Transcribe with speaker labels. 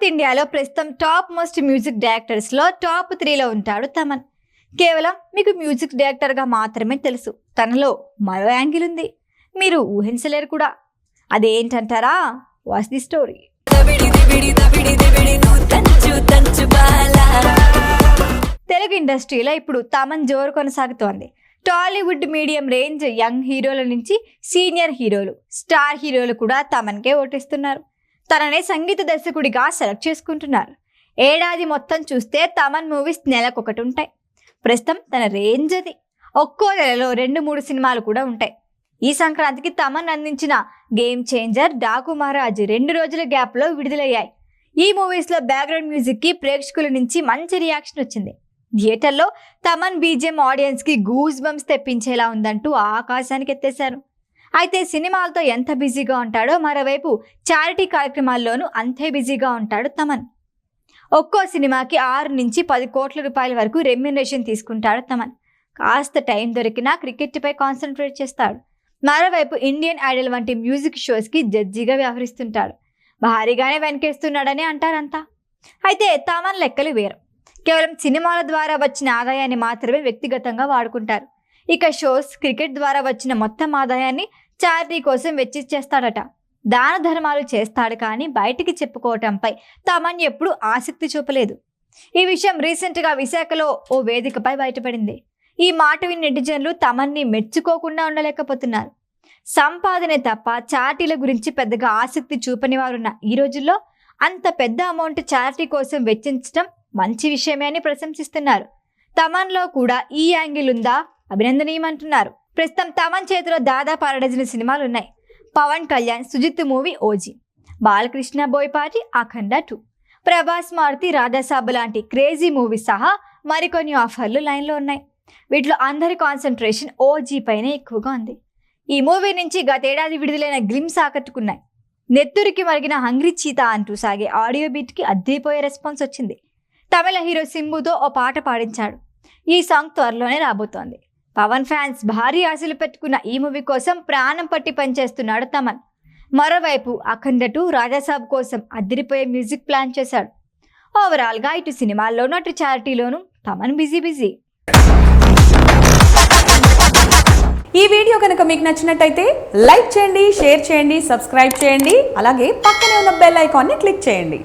Speaker 1: ఇండియాలో ప్రస్తుతం top most music డైరెక్టర్స్లో టాప్ 3లో ఉంటాడు తమన్. కేవలం మీకు మ్యూజిక్ డైరెక్టర్గా మాత్రమే తెలుసు, తనలో మరో యాంగిల్ ఉంది, మీరు ఊహించలేరు కూడా. అదేంటంటారా? Watch the story. తెలుగు ఇండస్ట్రీలో ఇప్పుడు తమన్ జోరు కొనసాగుతోంది. టాలీవుడ్ మీడియం రేంజ్ యంగ్ హీరోల నుంచి సీనియర్ హీరోలు, స్టార్ హీరోలు కూడా తమన్కే ఓటిస్తున్నారు. తననే సంగీత దర్శకుడిగా సెలెక్ట్ చేసుకుంటున్నారు. ఏడాది మొత్తం చూస్తే తమన్ మూవీస్ నెలకొకటి ఉంటాయి. ప్రస్తుతం తన రేంజ్ అది. ఒక్కో నెలలో 2-3 సినిమాలు కూడా ఉంటాయి. ఈ సంక్రాంతికి తమన్ అందించిన గేమ్ చేంజర్, డాకు మహారాజ్ 2 రోజుల గ్యాప్లో విడుదలయ్యాయి. ఈ మూవీస్లో బ్యాక్గ్రౌండ్ మ్యూజిక్కి ప్రేక్షకుల నుంచి మంచి రియాక్షన్ వచ్చింది. థియేటర్లో తమన్ బీజిఎం ఆడియన్స్కి గూస్ బంప్స్ తెప్పించేలా ఉందంటూ ఆకాశానికి ఎత్తేశారు. అయితే సినిమాలతో ఎంత బిజీగా ఉంటాడో మరోవైపు చారిటీ కార్యక్రమాల్లోనూ అంతే బిజీగా ఉంటాడు తమన్. ఒక్కో సినిమాకి 6 నుంచి 10 కోట్ల రూపాయల వరకు రెమ్యునరేషన్ తీసుకుంటాడు తమన్. కాస్త టైం దొరికినా క్రికెట్పై కాన్సన్ట్రేట్ చేస్తాడు. మరోవైపు ఇండియన్ ఐడల్ వంటి మ్యూజిక్ షోస్కి జడ్జిగా వ్యవహరిస్తుంటాడు. భారీగానే వెనకేస్తున్నాడని అంటారంతా. అయితే తమన్ లెక్కలు వేరు. కేవలం సినిమాల ద్వారా వచ్చిన ఆదాయాన్ని మాత్రమే వ్యక్తిగతంగా వాడుకుంటారు. ఇక షోస్, క్రికెట్ ద్వారా వచ్చిన మొత్తం ఆదాయాన్ని చారిటీ కోసం వెచ్చిచ్చేస్తాడట. దాన ధర్మాలు చేస్తాడు, కానీ బయటికి చెప్పుకోవటంపై తమన్ ఎప్పుడు ఆసక్తి చూపలేదు. ఈ విషయం రీసెంట్గా విశాఖలో ఓ వేదికపై బయటపడింది. ఈ మాట విని నెటిజన్లు తమన్ని మెచ్చుకోకుండా ఉండలేకపోతున్నారు. సంపాదనే తప్ప చారిటీల గురించి పెద్దగా ఆసక్తి చూపని వారున్న ఈ రోజుల్లో అంత పెద్ద అమౌంట్ చారిటీ కోసం వెచ్చించడం మంచి విషయమే అని ప్రశంసిస్తున్నారు. తమన్లో కూడా ఈ యాంగిల్ ఉందా? అభినందనీయమంటున్నారు. ప్రస్తుతం తమన్ చేతిలో దాదాపు 6 డజన్ సినిమాలు ఉన్నాయి. పవన్ కళ్యాణ్, సుజిత్ మూవీ ఓజీ, బాలకృష్ణ బోయపాటి అఖండ 2, ప్రభాస్ మారుతి రాధాసాబ్ లాంటి క్రేజీ మూవీ సహా మరికొన్ని ఆఫర్లు లైన్లో ఉన్నాయి. వీటిలో అందరి కాన్సన్ట్రేషన్ ఓజీ పైనే ఎక్కువగా ఉంది. ఈ మూవీ నుంచి గతేడాది విడుదలైన గ్లిమ్స్ ఆకట్టుకున్నాయి. నెత్తురికి మరిగిన హంగ్రీ చీతా అంటూ సాగే ఆడియో బీట్కి అద్దరిపోయే రెస్పాన్స్ వచ్చింది. తమిళ హీరో సింబుతో ఓ పాట పాడించాడు. ఈ సాంగ్ త్వరలోనే రాబోతోంది. పవన్ ఫ్యాన్స్ భారీ ఆశలు పెట్టుకున్న ఈ మూవీ కోసం ప్రాణం పట్టి పనిచేస్తున్నాడు తమన్. మరోవైపు అఖండ 2 రాజాసాబ్ కోసం అద్దరిపోయే మ్యూజిక్ ప్లాన్ చేశాడు. ఓవరాల్గా ఇటు సినిమాల్లోనూ అటు చారిటీలోనూ తమన్ బిజీ.
Speaker 2: ఈ వీడియో కనుక మీకు నచ్చినట్టయితే లైక్ చేయండి, షేర్ చేయండి, సబ్స్క్రైబ్ చేయండి. అలాగే పక్కనే ఉన్న బెల్ ఐకాన్ని క్లిక్ చేయండి.